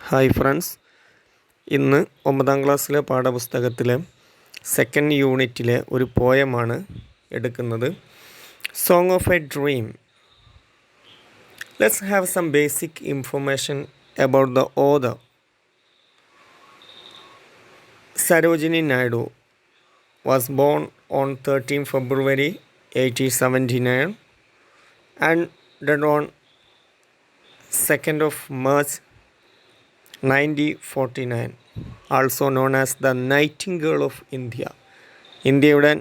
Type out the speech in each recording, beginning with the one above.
Hi friends, ഇന്ന് 9ാം ക്ലാസ്സിലെ പാഠപുസ്തകത്തിലെ second യൂണിറ്റിലെ ഒരു പോയമാണ് എടുക്കുന്നത്. Song of a dream. Let's have some basic information about the author. Sarojini Naidu was born on 13 February 1879 and died on 2nd of March 1949, also known as the Nightingale of India. ഇന്ത്യയുടെ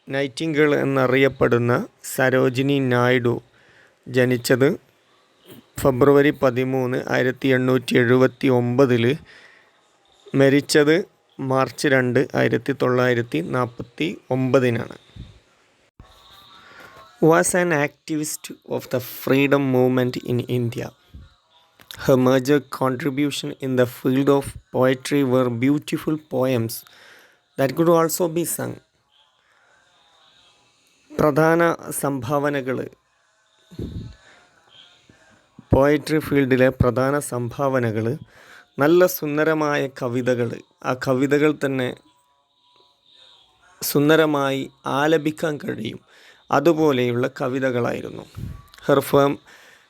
Nightingale എന്നറിയപ്പെടുന്ന സരോജിനി നായിഡു ജനിച്ചത് ഫെബ്രുവരി 13, 1879, മരിച്ചത് March 2, 1949. Was an activist of the freedom movement in India. Her major contribution in the field of poetry were beautiful poems that could also be sung. പ്രധാന സംഭാവനകൾ, poetry ഫീൽഡിലെ പ്രധാന സംഭാവനകൾ നല്ല സുന്ദരമായ കവിതകൾ, ആ കവിതകൾ തന്നെ സുന്ദരമായി ആലപിക്കാൻ കഴിയും, അതുപോലെയുള്ള കവിതകളായിരുന്നു. Her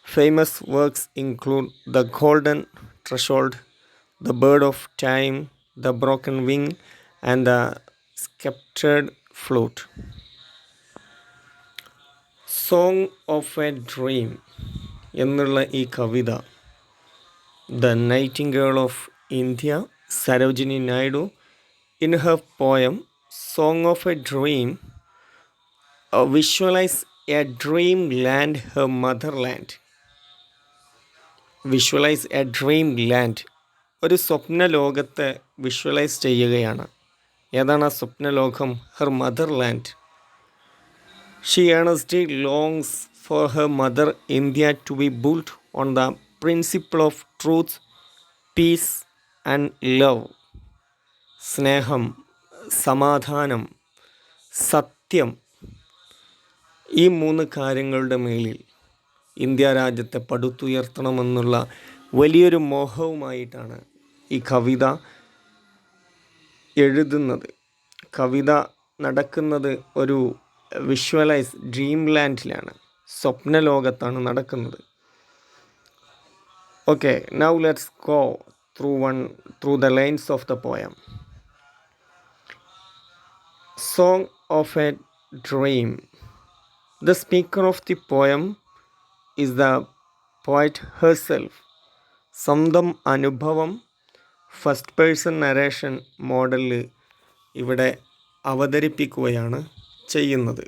famous works include The Golden Threshold, The Bird of Time, The Broken Wing, and The Sceptred Flute. Song of a Dream എന്നുള്ള ഈ കവിത The Nightingale of India, Sarojini Naidu, in her poem Song of a Dream, visualize a dream land, her motherland. Visualise a dream land, ഒരു സ്വപ്ന ലോകത്തെ visualise ചെയ്യുകയാണ്. ഏതാണ് ആ സ്വപ്ന ലോകം? Her mother land. She earnestly longs for her mother India to be built on the principle of truth, peace and love. സ്നേഹം, സമാധാനം, സത്യം, ഈ 3 കാര്യങ്ങളുടെ മേലിൽ ഇന്ത്യ രാജ്യത്തെ പടുത്തുയർത്തണമെന്നുള്ള വലിയൊരു മോഹവുമായിട്ടാണ് ഈ കവിത എഴുതുന്നത്. കവിത നടക്കുന്നത് ഒരു വിഷ്വലൈസ് ഡ്രീം ലാൻഡിലാണ്, സ്വപ്ന ലോകത്താണ് നടക്കുന്നത്. Okay, now let's go through the lines of the poem. Song of a dream. The speaker of the poem is the poet herself. സ്വന്തം അനുഭവം ഫസ്റ്റ് പേഴ്സൺ നരേഷൻ മോഡലിൽ ഇവിടെ അവതരിപ്പിക്കുകയാണ് ചെയ്യുന്നത്.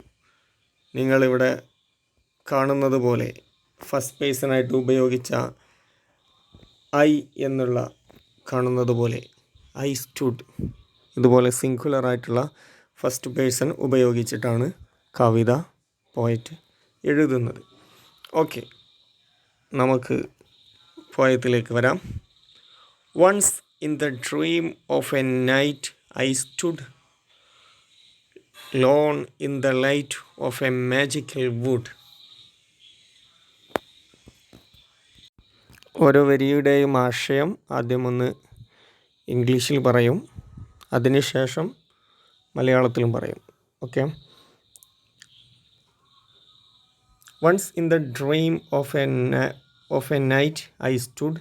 നിങ്ങളിവിടെ കാണുന്നത് പോലെ ഫസ്റ്റ് പേഴ്സണായിട്ട് ഉപയോഗിച്ച ഐ എന്നുള്ള കാണുന്നത് പോലെ ഐ സ്റ്റുഡ്, ഇതുപോലെ സിംഗുലറായിട്ടുള്ള ഫസ്റ്റ് പേഴ്സൺ ഉപയോഗിച്ചിട്ടാണ് കവിത പോയറ്റ് എഴുതുന്നത്. ഓക്കെ, നമുക്ക് പോയത്തിലേക്ക് വരാം. Once in the dream of a night I stood lone in the light of a magical wood. ഓരോ വരിയുടെയും ആശയം ആദ്യം ഒന്ന് ഇംഗ്ലീഷിൽ പറയും, അതിനുശേഷം മലയാളത്തിലും പറയും. Okay. Once in the dream of a night I stood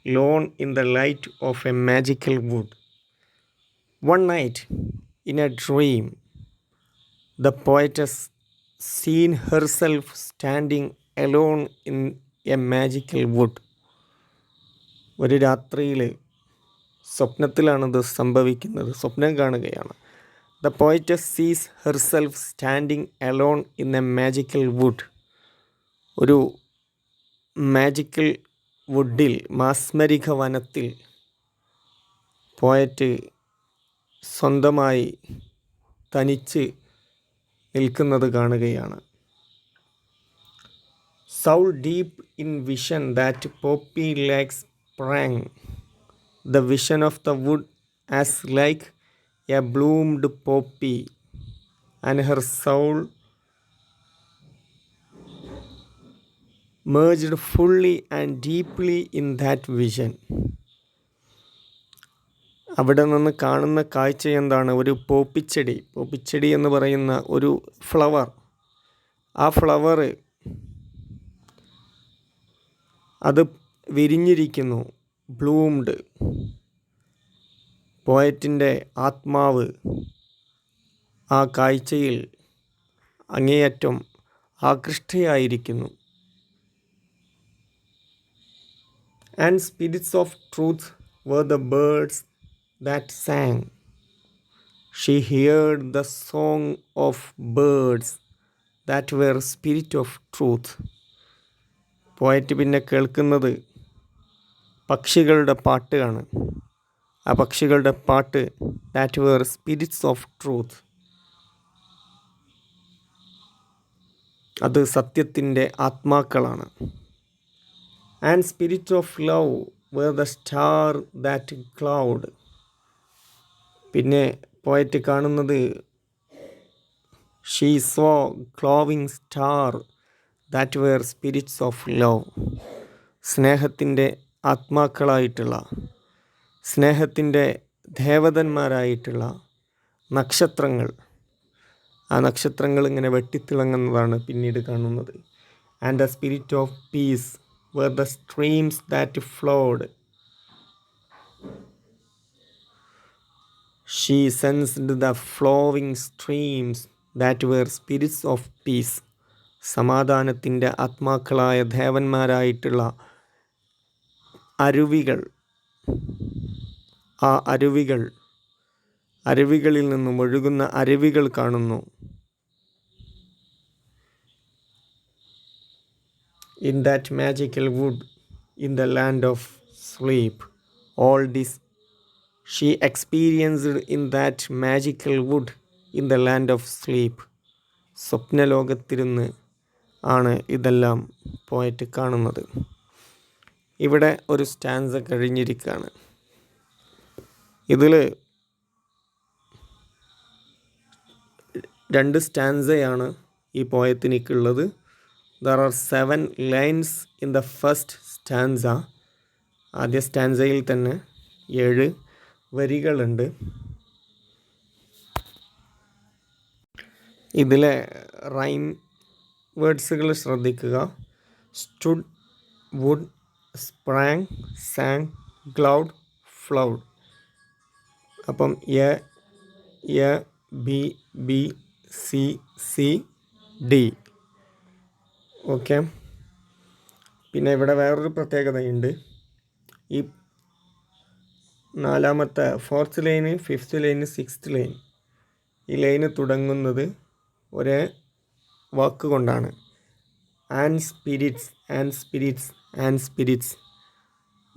lone in the light of a magical wood. One night in a dream the poetess seen herself standing alone in a magical wood. ഒരു രാത്രിയിൽ സ്വപ്നത്തിലാണിത് സംഭവിക്കുന്നത്, സ്വപ്നം കാണുകയാണ്. The poetess sees herself standing alone in a magical wood. ഒരു magical വുഡിൽ, മാസ്മരിക വനത്തിൽ poet സ്വന്തമായി തനിച്ച് നിൽക്കുന്നത് കാണുകയാണ്. Soul deep in vision that poppy legs sprang, the vision of the wood as like a bloomed poppy, and her soul merged fully and deeply in that vision. അവിടെ നിന്ന് കാണുന്ന കാഴ്ച എന്താണ്? ഒരു പോപ്പിച്ചെടി. പോപ്പിച്ചെടി എന്ന് പറയുന്ന ഒരു ഫ്ലവർ. ആ ഫ്ലവർ അത് വിരിഞ്ഞിരിക്കുന്നു, ബ്ലൂംഡ്. പോയറ്റിൻ്റെ ആത്മാവ് ആ കാഴ്ചയിൽ അങ്ങേയറ്റം ആകൃഷ്ടയായിരിക്കുന്നു. And spirits of truth were the birds that sang. She heard the song of birds that were spirit of truth. Poet പിന്നെ കേൾക്കുന്നത് പക്ഷികളുടെ പാട്ടാണ്. ആ പക്ഷികളുടെ പാട്ട് that were spirits of truth. അത് സത്യത്തിൻ്റെ ആത്മാക്കളാണ്. And spirit of love were the star that glowed. പിന്നെ പോയറ്റ് കാണുന്നത് she saw glowing star that were spirits of love. സ്നേഹത്തിൻ്റെ ആത്മാക്കളായിട്ടുള്ള, സ്നേഹത്തിൻ്റെ ദേവതന്മാരായിട്ടുള്ള നക്ഷത്രങ്ങൾ. ആ നക്ഷത്രങ്ങൾ ഇങ്ങനെ വെട്ടിത്തിളങ്ങുന്നതാണ് പിന്നീട് കാണുന്നത്. And the spirit of peace were the streams that flowed. She sensed the flowing streams that were spirits of peace. സമാധാനത്തിൻ്റെ ആത്മാക്കളായ ദേവന്മാരായിട്ടുള്ള അരുവികൾ. ആ അരുവികളിൽ നിന്നും ഒഴുകുന്ന അരുവികൾ കാണുന്നു. In that magical wood, in the land of sleep, all this she experienced in that magical wood, in the land of sleep. സ്വപ്നലോകത്തിരുന്ന് ആണ് ഇതെല്ലാം പോയിട്ട് കാണുന്നത്. ഇവിടെ ഒരു സ്റ്റാൻസ കഴിഞ്ഞിരിക്കുകയാണ്. ഇതിൽ 2 സ്റ്റാൻസയാണ് ഈ പോയത്തിനിക്കുള്ളത്. There are 7 lines in the first stanza. ആദ്യ സ്റ്റാൻസയിൽ തന്നെ 7 വരികളുണ്ട്. ഇതിലെ റൈം വേർഡ്സുകൾ ശ്രദ്ധിക്കുക. stood, would, sprang, sang, glowed, flowed. അപ്പം A B B C C D. Okay. പിന്നെ ഇവിടെ വേറൊരു പ്രത്യേകതയുണ്ട്. ഈ 4ാമത്തെ 4th line, 5th line, 6th line, ഈ ലൈന് തുടങ്ങുന്നത് ഒരേ വാക്ക് കൊണ്ടാണ്. And spirits, and spirits, and spirits.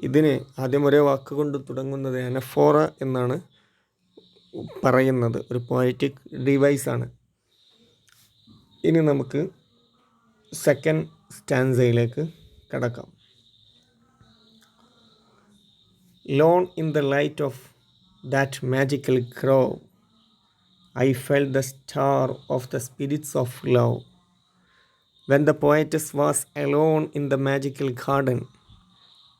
ഇതിന് ആദ്യം ഒരേ വാക്ക് കൊണ്ട് തുടങ്ങുന്നത് അനഫോറ എന്നാണ് പറയുന്നത്. ഒരു പോയറ്റിക് ഡിവൈസാണ്. ഇനി നമുക്ക് സെക്കൻഡ് സ്റ്റാൻസയിലേക്ക് കടക്കാം. Lone in the light of that magical grove, I felt the star of the spirits of love. When the poetess was alone in the magical garden,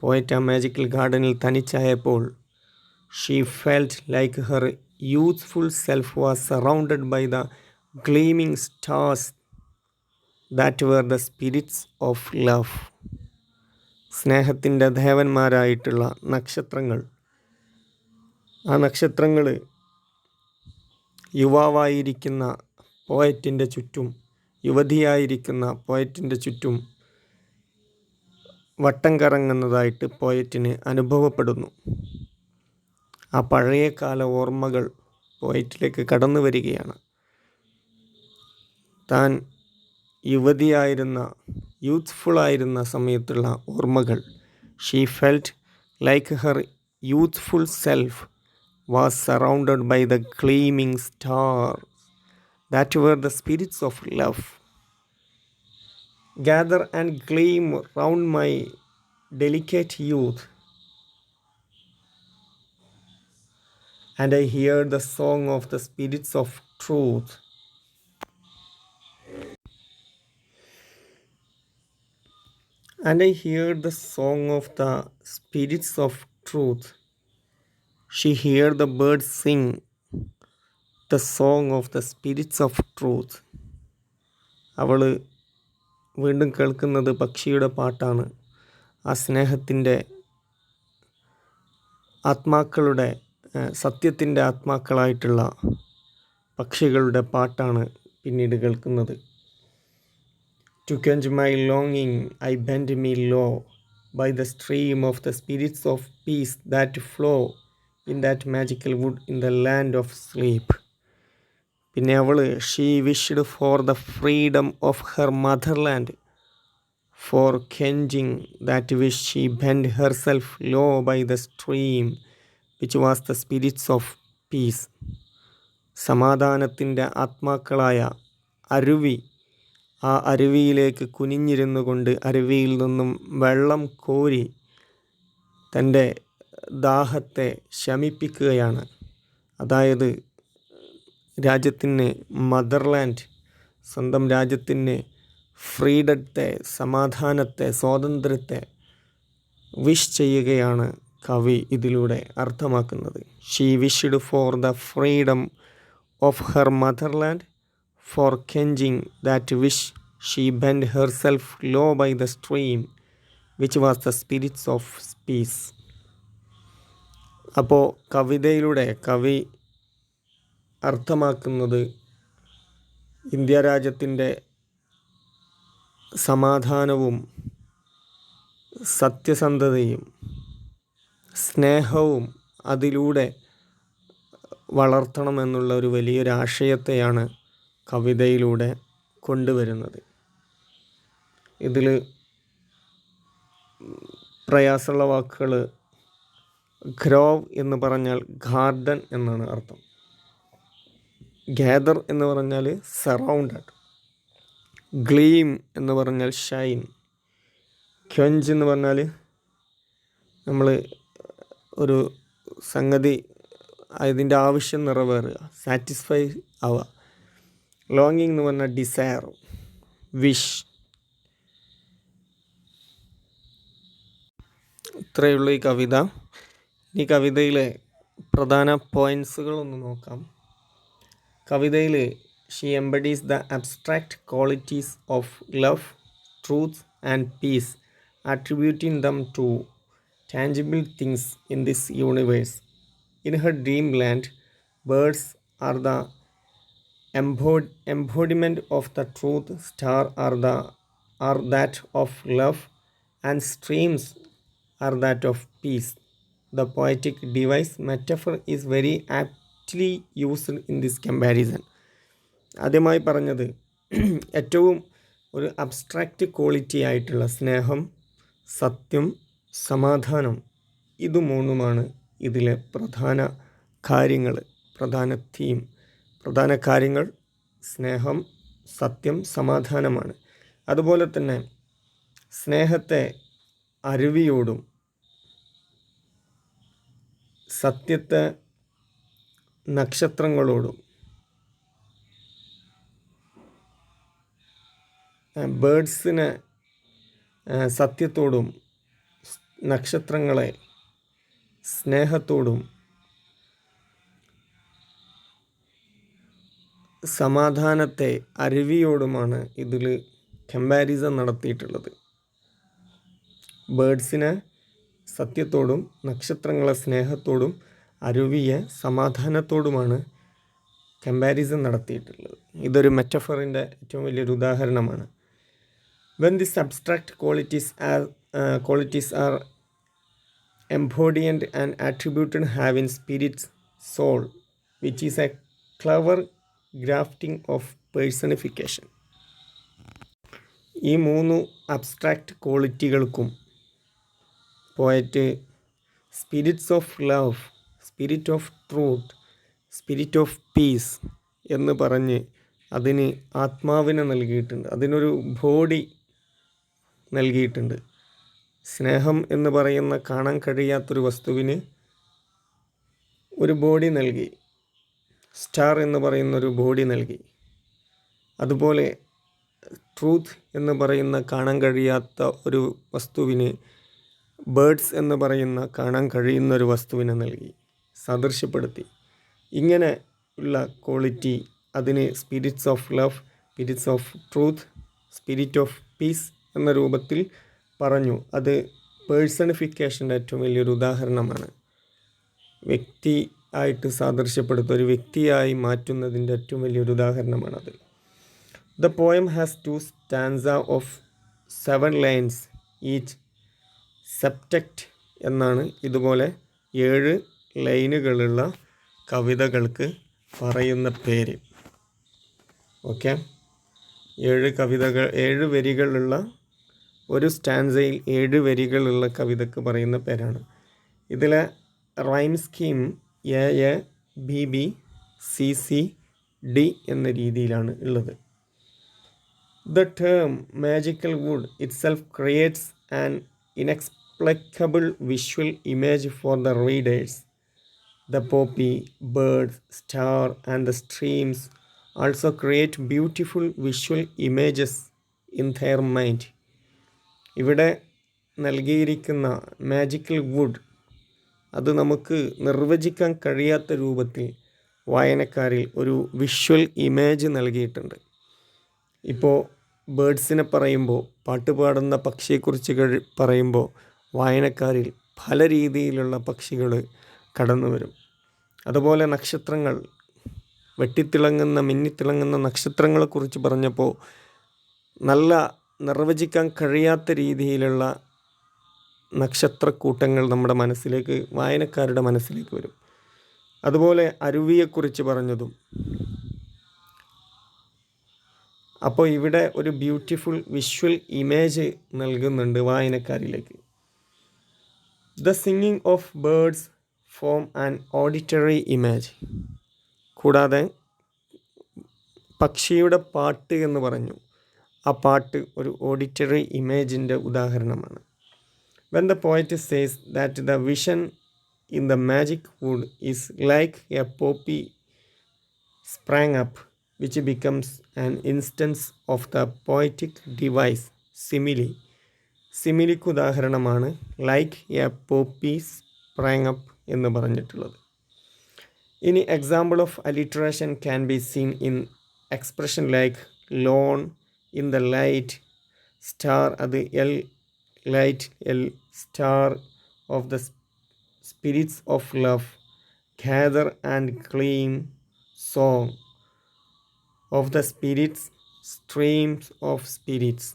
poet ആ magical gardenil തനിച്ചായപ്പോൾ, she felt like her youthful self was surrounded by the gleaming stars that were the spirits of love. സ്നേഹത്തിൻ്റെ ദേവന്മാരായിട്ടുള്ള നക്ഷത്രങ്ങൾ. ആ നക്ഷത്രങ്ങൾ യുവാവായിരിക്കുന്ന പോയറ്റിൻ്റെ ചുറ്റും, യുവതിയായിരിക്കുന്ന പോയറ്റിൻ്റെ ചുറ്റും വട്ടം കറങ്ങുന്നതായിട്ട് പോയറ്റിന് അനുഭവപ്പെടുന്നു. ആ പഴയകാല ഓർമ്മകൾ പോയറ്റിലേക്ക് കടന്നു വരികയാണ്. താൻ യുവതിയായിരുന്ന, യൂത്ത്ഫുള്ളായിരുന്ന സമയത്തുള്ള ഓർമ്മകൾ. She felt like her youthful self was surrounded by the gleaming stars that were the spirits of love. Gather and gleam round my delicate youth, and I hear the song of the spirits of truth. And I hear the song of the spirits of truth. She heard the birds sing the song of the spirits of truth. അവൾ വീണ്ടും കേൾക്കുന്നത് പക്ഷിയുടെ പാട്ടാണ്. ആ സ്നേഹത്തിൻ്റെ ആത്മാക്കളുടെ സത്യത്തിൻ്റെ ആത്മാക്കളായിട്ടുള്ള പക്ഷികളുടെ പാട്ടാണ് പിന്നീട് കേൾക്കുന്നത്. To quench my longing, I bend me low by the stream of the spirits of peace that flow in that magical wood in the land of sleep. പിന്നെ അവൾ she wished for the freedom of her motherland. For quenching that wish, she bent herself low by the stream, which was the spirits of peace. സമാധാനത്തിൻ്റെ ആത്മാക്കളായ അരുവി, ആ അരുവിയിലേക്ക് കുനിഞ്ഞിരുന്നു കൊണ്ട് അരുവിയിൽ നിന്നും വെള്ളം കോരി തൻ്റെ ദാഹത്തെ ശമിപ്പിക്കുകയാണ്. അതായത് രാജ്യത്തിന് മദർലാൻഡ്, സ്വന്തം രാജ്യത്തിന് ഫ്രീഡത്തെ, സമാധാനത്തെ, സ്വാതന്ത്ര്യത്തെ വിഷ് ചെയ്യുകയാണ് കവി ഇതിലൂടെ അർത്ഥമാക്കുന്നത്. She wished for the freedom of her motherland. For quenching that wish, she bent herself low by the stream, which was the spirits of peace. അപ്പോൾ കവിതയിലൂടെ കവി അർത്ഥമാക്കുന്നത് ഇന്ത്യ രാജ്യത്തിൻ്റെ സമാധാനവും സത്യസന്ധതയും സ്നേഹവും അതിലൂടെ വളർത്തണമെന്നുള്ള ഒരു വലിയൊരു ആശയത്തെയാണ് കവിതയിലൂടെ കൊണ്ടുവരുന്നത്. ഇതിൽ പ്രയാസമുള്ള വാക്കുകൾ, ഗ്രോവ് എന്ന് പറഞ്ഞാൽ ഗാർഡൻ എന്നാണ് അർത്ഥം. ഗ്യാദർ എന്ന് പറഞ്ഞാൽ സറൗണ്ടഡ്. ഗ്ലീം എന്ന് പറഞ്ഞാൽ ഷൈൻ. ക്വഞ്ച് എന്ന് പറഞ്ഞാൽ നമ്മൾ ഒരു സംഗതി അതിൻ്റെ ആവശ്യം നിറവേറുക, സാറ്റിസ്ഫൈ ആവുക. ലോങ്ങിങ് എന്ന് പറഞ്ഞാൽ ഡിസയർ, വിഷ്. ഇത്രയുള്ള ഈ കവിത. ഈ കവിതയിലെ പ്രധാന പോയിൻസുകളൊന്ന് നോക്കാം. കവിതയിൽ she embodies the abstract qualities of love, truth and peace, attributing them to tangible things in this universe. In her dreamland, birds are the embodiment of the truth, stars are that of love, and streams are that of peace. The poetic device metaphor is very aptly used in this comparison. ആദ്യമായി പറഞ്ഞത് ഏറ്റവും ഒരു abstract quality ആയിട്ടുള്ള സ്നേഹം, സത്യം, സമാധാനം, ഇത് മൂന്നുമാണ് ഇതിലെ പ്രധാന കാര്യങ്ങൾ, പ്രധാന തീം. പ്രധാന കാര്യങ്ങൾ സ്നേഹം, സത്യം, സമാധാനമാണ്. അതുപോലെ തന്നെ സ്നേഹത്തെ അരുവിയോടും സത്യത്തെ നക്ഷത്രങ്ങളോടും, ബേഡ്സിനെ സത്യത്തോടും, നക്ഷത്രങ്ങളെ സ്നേഹത്തോടും, സമാധാനത്തെ അരുവിയോടുമാണ് ഇതിൽ കമ്പാരിസൺ നടത്തിയിട്ടുള്ളത്. ബേഡ്സിനെ സത്യത്തോടും, നക്ഷത്രങ്ങളെ സ്നേഹത്തോടും, അരുവിയെ സമാധാനത്തോടുമാണ് കമ്പാരിസൺ നടത്തിയിട്ടുള്ളത്. ഇതൊരു മെറ്റഫറിൻ്റെ ഏറ്റവും വലിയൊരു ഉദാഹരണമാണ്. When these abstract qualities are embodied and attributed having spirit's soul, which is a clever grafting of personification. ഈ മൂന്ന് അബ്സ്ട്രാക്റ്റ് ക്വാളിറ്റികൾക്കും poet spirits of love, spirit of truth, spirit of peace എന്ന് പറഞ്ഞ് അതിന് ആത്മാവിനെ നൽകിയിട്ടുണ്ട്, അതിനൊരു ബോഡി നൽകിയിട്ടുണ്ട്. സ്നേഹം എന്ന് പറയുന്ന കാണാൻ കഴിയാത്തൊരു വസ്തുവിന് ഒരു ബോഡി നൽകി, സ്റ്റാർ എന്ന് പറയുന്നൊരു ബോഡി നൽകി. അതുപോലെ ട്രൂത്ത് എന്ന് പറയുന്ന കാണാൻ കഴിയാത്ത ഒരു വസ്തുവിന് ബേഡ്സ് എന്ന് പറയുന്ന കാണാൻ കഴിയുന്ന ഒരു വസ്തുവിനെ നൽകി. സദൃശ്യപ്പെടുത്തി. ഇങ്ങനെ ഉള്ള ക്വാളിറ്റി അതിന് spirits of love, spirits of truth, spirit of peace എന്ന രൂപത്തിൽ പറഞ്ഞു. അത് പേഴ്സണിഫിക്കേഷൻ്റെ ഏറ്റവും വലിയൊരു ഉദാഹരണമാണ്. വ്യക്തി ആയിട്ട് സാദൃശ്യപ്പെടുത്തുക, ഒരു വ്യക്തിയായി മാറ്റുന്നതിൻ്റെ ഏറ്റവും വലിയൊരു ഉദാഹരണമാണത്. The poem has 2 stanza of 7 lines each. Septet എന്നാണ് ഇതുപോലെ 7 ലൈനുകളുള്ള കവിതകൾക്ക് പറയുന്ന പേര്. ഓക്കെ, 7 വരികളുള്ള ഒരു സ്റ്റാൻസയിൽ 7 വരികളുള്ള കവിതക്ക് പറയുന്ന പേരാണ്. ഇതിലെ rhyme scheme A B B C C D എന്ന രീതിയിലാണ് ഉള്ളത്. The term magical wood itself creates an inexplicable visual image for the readers. The poppy, birds, star and the streams also create beautiful visual images in their mind. ഇവിടെ നൽകിയിരിക്കുന്ന magical would അത് നമുക്ക് നിർവചിക്കാൻ കഴിയാത്ത രൂപത്തിൽ വായനക്കാരിൽ ഒരു വിഷ്വൽ ഇമേജ് നൽകിയിട്ടുണ്ട്. ഇപ്പോൾ ബേഡ്സിനെ പറയുമ്പോൾ, പാട്ടുപാടുന്ന പക്ഷിയെക്കുറിച്ച് പറയുമ്പോൾ വായനക്കാരിൽ പല രീതിയിലുള്ള പക്ഷികൾ കടന്നു വരും. അതുപോലെ നക്ഷത്രങ്ങൾ, വെട്ടിത്തിളങ്ങുന്ന മിന്നിത്തിളങ്ങുന്ന നക്ഷത്രങ്ങളെക്കുറിച്ച് പറഞ്ഞപ്പോൾ നല്ല നിർവചിക്കാൻ കഴിയാത്ത രീതിയിലുള്ള നക്ഷത്രക്കൂട്ടങ്ങൾ നമ്മുടെ മനസ്സിലേക്ക്, വായനക്കാരുടെ മനസ്സിലേക്ക് വരും. അതുപോലെ അരുവിയെക്കുറിച്ച് പറഞ്ഞതും. അപ്പോൾ ഇവിടെ ഒരു ബ്യൂട്ടിഫുൾ വിഷ്വൽ ഇമേജ് നൽകുന്നുണ്ട് വായനക്കാരിലേക്ക്. The singing of birds form an auditory image. കൂടാതെ പക്ഷിയുടെ പാട്ട് എന്ന് പറഞ്ഞു. ആ പാട്ട് ഒരു ഓഡിറ്ററി ഇമേജിൻ്റെ ഉദാഹരണമാണ്. When the poet says that the vision in the magic wood is like a poppy sprang up, which becomes an instance of the poetic device simile. സിമിലിക്ക് ഉദാഹരണമാണ് like a poppy sprang up എന്ന് പറഞ്ഞിട്ടുള്ളത്. ഇനി example of alliteration can be seen in expression like lone in the light, star അത് L, light L, star of the spirits of love, gather and clean song of the spirits, streams of spirits.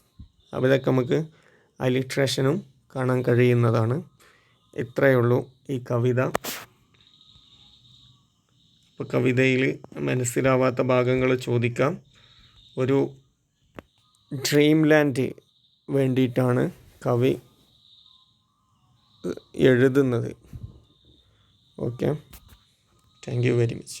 അവിടെയൊക്കെ നമുക്ക് അലിട്രേഷനും കാണാൻ കഴിയുന്നതാണ്. ഇത്രയേ ഉള്ളൂ ഈ കവിത. ഇപ്പോൾ കവിതയിൽ മനസ്സിലാവാത്ത ഭാഗങ്ങൾ ചോദിക്കാം. ഒരു ഡ്രീം ലാൻഡ് വേണ്ടിയിട്ടാണ് കവി എഴുതുന്നത്. Okay, thank you very much.